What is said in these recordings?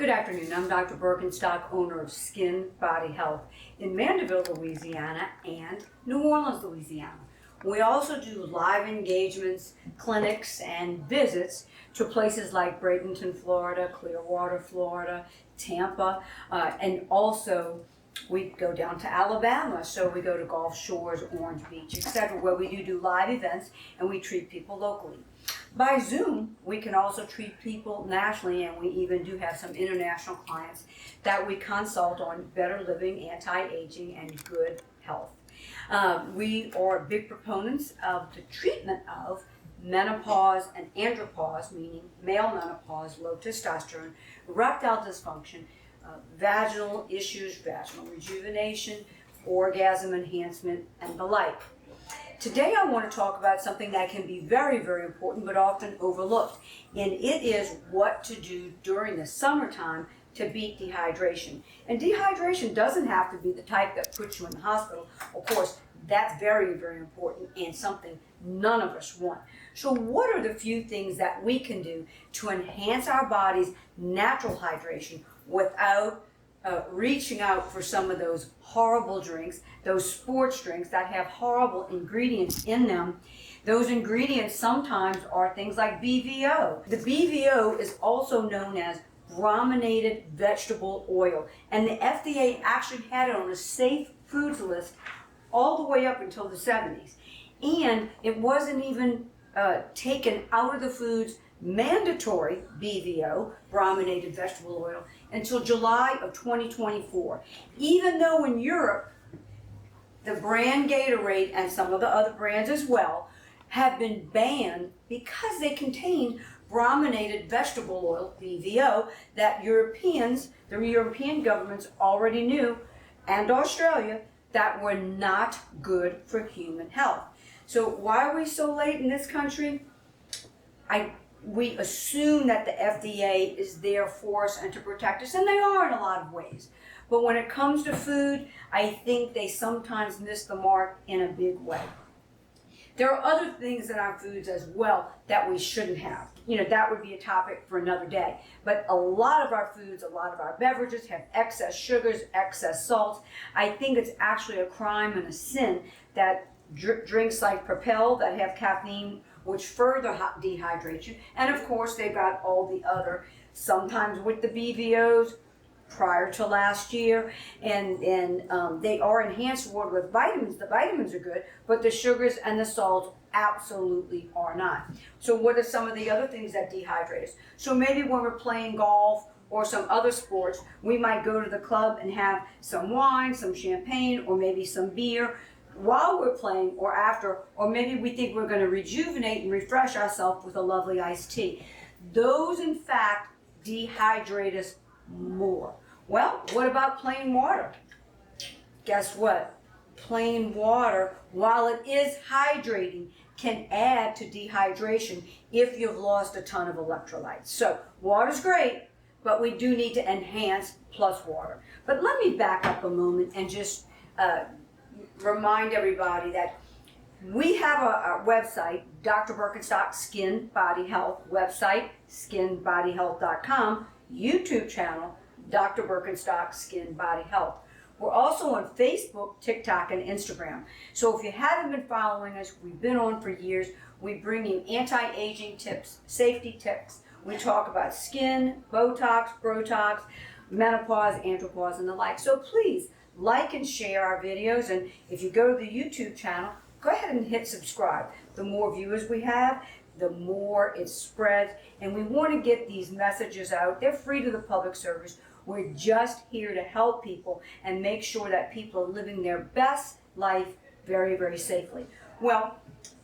Good afternoon. I'm Dr. Burkenstock, owner of Skin Body Health in Mandeville, Louisiana and New Orleans, Louisiana. We also do live engagements, clinics, and visits to places like Bradenton, Florida, Clearwater, Florida, Tampa, and also we go down to Alabama, so we go to Gulf Shores, Orange Beach, etc., where we do live events and we treat people locally. By Zoom, we can also treat people nationally, and we even do have some international clients that we consult on better living, anti-aging, and good health. We are big proponents of the treatment of menopause and andropause, meaning male menopause, low testosterone, erectile dysfunction, vaginal issues, vaginal rejuvenation, orgasm enhancement, and the like. Today I want to talk about something that can be very, very important but often overlooked, and it is what to do during the summertime to beat dehydration. And dehydration doesn't have to be the type that puts you in the hospital. Of course, that's very, very important and something none of us want. So what are the few things that we can do to enhance our body's natural hydration without reaching out for some of those horrible drinks, those sports drinks that have horrible ingredients in them? Those ingredients sometimes are things like BVO. The BVO is also known as brominated vegetable oil, and the FDA actually had it on a safe foods list all the way up until the 70s. And it wasn't even taken out of the foods mandatory BVO, brominated vegetable oil, until July of 2024. Even though in Europe, the brand Gatorade and some of the other brands as well have been banned because they contain brominated vegetable oil, BVO, that the European governments already knew, and Australia, that were not good for human health. So why are we so late in this country? We assume that the FDA is there for us and to protect us, and they are in a lot of ways. But when it comes to food, I think they sometimes miss the mark in a big way. There are other things in our foods as well that we shouldn't have. That would be a topic for another day. But a lot of our foods, a lot of our beverages have excess sugars, excess salts. I think it's actually a crime and a sin that drinks like Propel that have caffeine, which further dehydrate you. And of course, they've got all the other, sometimes with the BVOs, prior to last year, and they are enhanced water with vitamins. The vitamins are good, but the sugars and the salts absolutely are not. So what are some of the other things that dehydrate us? So maybe when we're playing golf or some other sports, we might go to the club and have some wine, some champagne, or maybe some beer while we're playing or after, or maybe we think we're going to rejuvenate and refresh ourselves with a lovely iced tea. Those, in fact, dehydrate us more. Well, what about plain water? Guess what? Plain water, while it is hydrating, can add to dehydration if you've lost a ton of electrolytes. So water's great, but we do need to enhance plus water. But let me back up a moment and just remind everybody that we have a website, Dr. Burkenstock Skin Body Health website, skinbodyhealth.com, YouTube channel, Dr. Burkenstock Skin Body Health. We're also on Facebook, TikTok, and Instagram. So if you haven't been following us, we've been on for years. We bring you anti-aging tips, safety tips. We talk about skin, Botox, Brotox, menopause, andropause, and the like. So please like and share our videos. And if you go to the YouTube channel, go ahead and hit subscribe. The more viewers we have, the more it spreads. And we want to get these messages out. They're free to the public service. We're just here to help people and make sure that people are living their best life very, very safely. Well,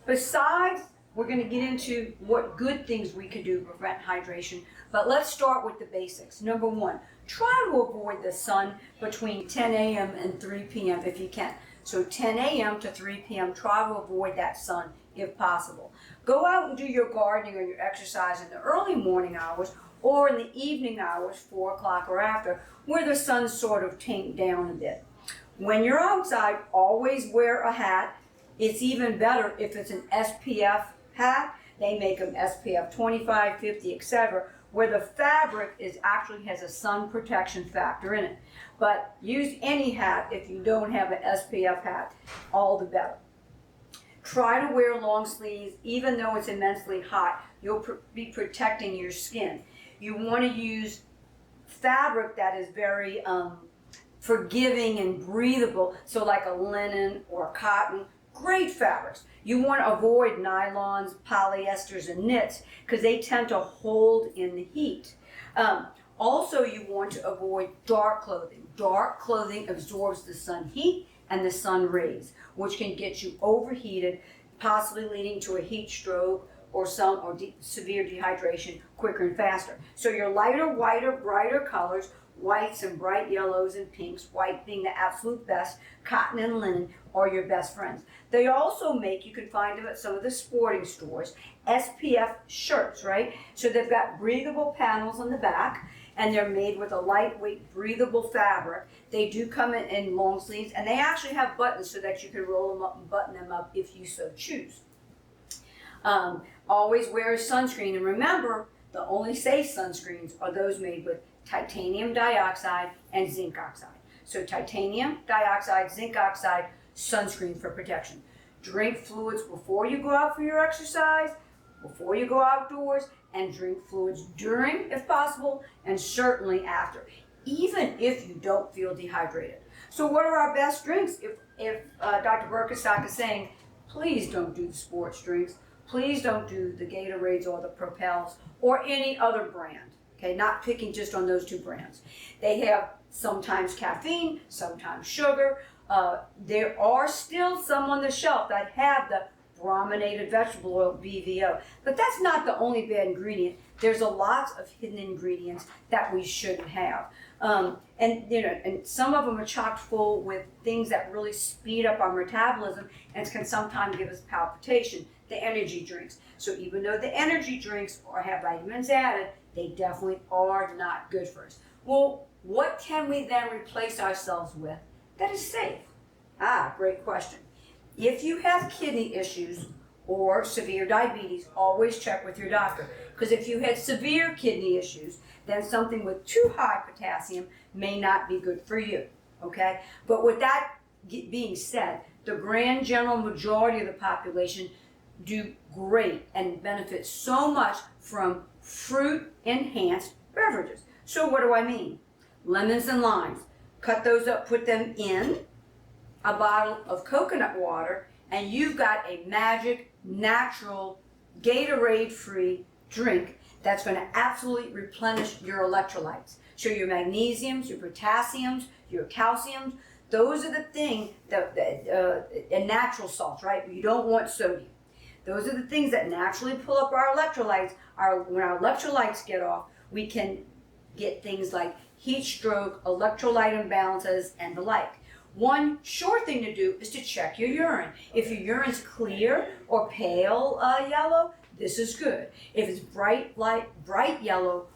besides, we're going to get into what good things we can do to prevent hydration, but let's start with the basics. Number one, try to avoid the sun between 10 a.m. and 3 p.m. if you can. So 10 a.m. to 3 p.m., try to avoid that sun if possible. Go out and do your gardening or your exercise in the early morning hours or in the evening hours, 4 o'clock or after, where the sun's sort of tanked down a bit. When you're outside, always wear a hat. It's even better if it's an SPF hat. They make them SPF 25, 50, etc., where the fabric actually has a sun protection factor in it. But use any hat if you don't have an SPF hat, all the better. Try to wear long sleeves even though it's immensely hot. You'll be protecting your skin. You want to use fabric that is very forgiving and breathable, so like a linen or cotton, great fabrics. You want to avoid nylons, polyesters, and knits because they tend to hold in the heat. Also, you want to avoid dark clothing. Dark clothing absorbs the sun heat and the sun rays, which can get you overheated, possibly leading to a heat stroke or severe dehydration quicker and faster. So your lighter, whiter, brighter colors, whites and bright yellows and pinks, white being the absolute best, cotton and linen are your best friends. They also make, you can find them at some of the sporting stores, SPF shirts, right? So they've got breathable panels on the back, and they're made with a lightweight, breathable fabric. They do come in long sleeves, and they actually have buttons so that you can roll them up and button them up if you so choose. Always wear sunscreen, and remember, the only safe sunscreens are those made with titanium dioxide and zinc oxide. So titanium dioxide, zinc oxide, sunscreen for protection. Drink fluids before you go out for your exercise, before you go outdoors, and drink fluids during, if possible, and certainly after, even if you don't feel dehydrated. So what are our best drinks? If Dr. Burkenstock is saying, please don't do the sports drinks, please don't do the Gatorades or the Propels or any other brand. Okay, not picking just on those two brands. They have sometimes caffeine, sometimes sugar. There are still some on the shelf that have the brominated vegetable oil, BVO. But that's not the only bad ingredient. There's a lot of hidden ingredients that we shouldn't have. And some of them are chock full with things that really speed up our metabolism and can sometimes give us palpitation, the energy drinks. So even though the energy drinks have vitamins added, they definitely are not good for us. Well, what can we then replace ourselves with that is safe? Great question. If you have kidney issues or severe diabetes, always check with your doctor. Because if you had severe kidney issues, then something with too high potassium may not be good for you, okay? But with that being said, the grand general majority of the population do great and benefit so much from fruit-enhanced beverages. So what do I mean? Lemons and limes. Cut those up, put them in a bottle of coconut water, and you've got a magic, natural, Gatorade-free drink that's going to absolutely replenish your electrolytes. So your magnesiums, your potassiums, your calciums, those are the things, and natural salts, right? You don't want sodium. Those are the things that naturally pull up our electrolytes. When our electrolytes get off, we can get things like heat stroke, electrolyte imbalances, and the like. One sure thing to do is to check your urine. If your urine's clear or pale yellow, this is good. If it's bright yellow,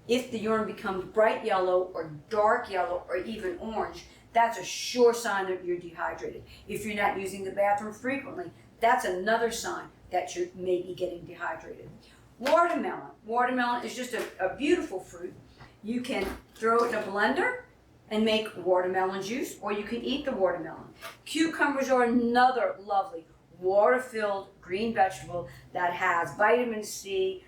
if the urine becomes bright yellow or dark yellow or even orange, that's a sure sign that you're dehydrated. If you're not using the bathroom frequently, that's another sign that you're maybe getting dehydrated. Watermelon. Watermelon is just a beautiful fruit. You can throw it in a blender and make watermelon juice, or you can eat the watermelon. Cucumbers are another lovely water-filled green vegetable that has vitamin C,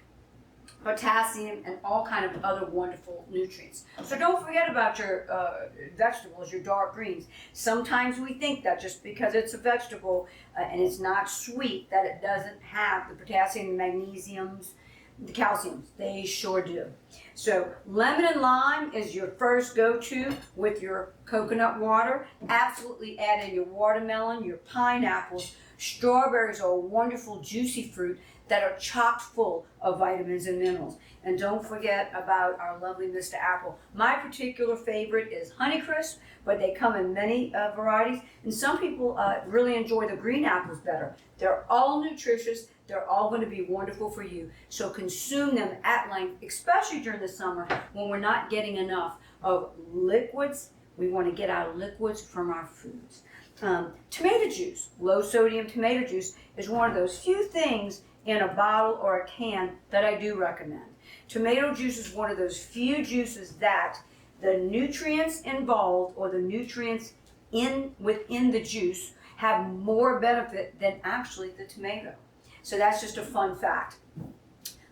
potassium, and all kind of other wonderful nutrients. So don't forget about your vegetables, your dark greens. Sometimes we think that just because it's a vegetable and it's not sweet, that it doesn't have the potassium, the magnesiums, the calciums. They sure do. So lemon and lime is your first go-to with your coconut water. Absolutely add in your watermelon, your pineapples. Strawberries are a wonderful juicy fruit that are chock full of vitamins and minerals. And don't forget about our lovely Mr. Apple. My particular favorite is Honeycrisp, but they come in many varieties. And some people really enjoy the green apples better. They're all nutritious. They're all going to be wonderful for you. So consume them at length, especially during the summer when we're not getting enough of liquids. We want to get our liquids from our foods. Tomato juice, low sodium tomato juice, is one of those few things in a bottle or a can that I do recommend. Tomato juice is one of those few juices that the nutrients involved or the nutrients within the juice have more benefit than actually the tomato. So that's just a fun fact.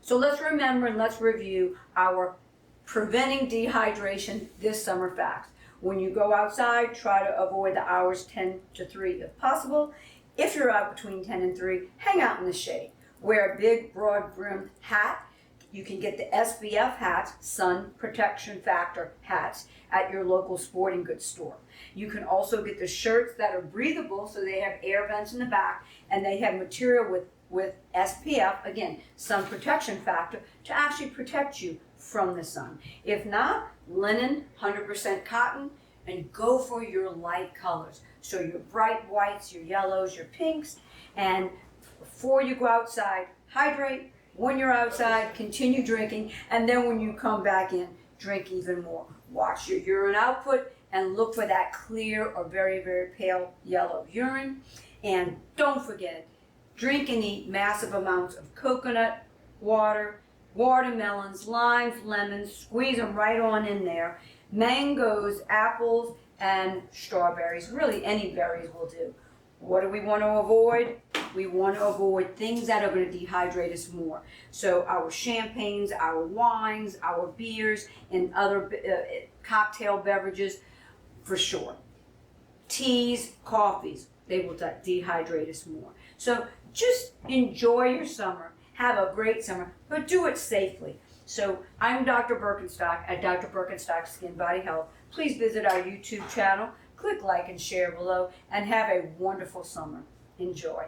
So let's remember and let's review our preventing dehydration this summer facts. When you go outside, try to avoid the hours 10 to 3 if possible. If you're out between 10 and 3, hang out in the shade. Wear a big, broad-brimmed hat. You can get the SPF hats, sun protection factor hats, at your local sporting goods store. You can also get the shirts that are breathable, so they have air vents in the back, and they have material with SPF, again, sun protection factor, to actually protect you from the sun. If not, linen, 100% cotton, and go for your light colors. So your bright whites, your yellows, your pinks, and before you go outside, hydrate. When you're outside, continue drinking, and then when you come back in, drink even more. Watch your urine output and look for that clear or very, very pale yellow urine. And don't forget, drink and eat massive amounts of coconut water, watermelons, limes, lemons, squeeze them right on in there. Mangoes, apples, and strawberries. Really, any berries will do. What do we want to avoid? We want to avoid things that are going to dehydrate us more. So our champagnes, our wines, our beers, and other cocktail beverages, for sure. Teas, coffees, they will dehydrate us more. So just enjoy your summer. Have a great summer, but do it safely. So I'm Dr. Burkenstock at Dr. Burkenstock Skin Body Health. Please visit our YouTube channel, click like and share below, and have a wonderful summer. Enjoy.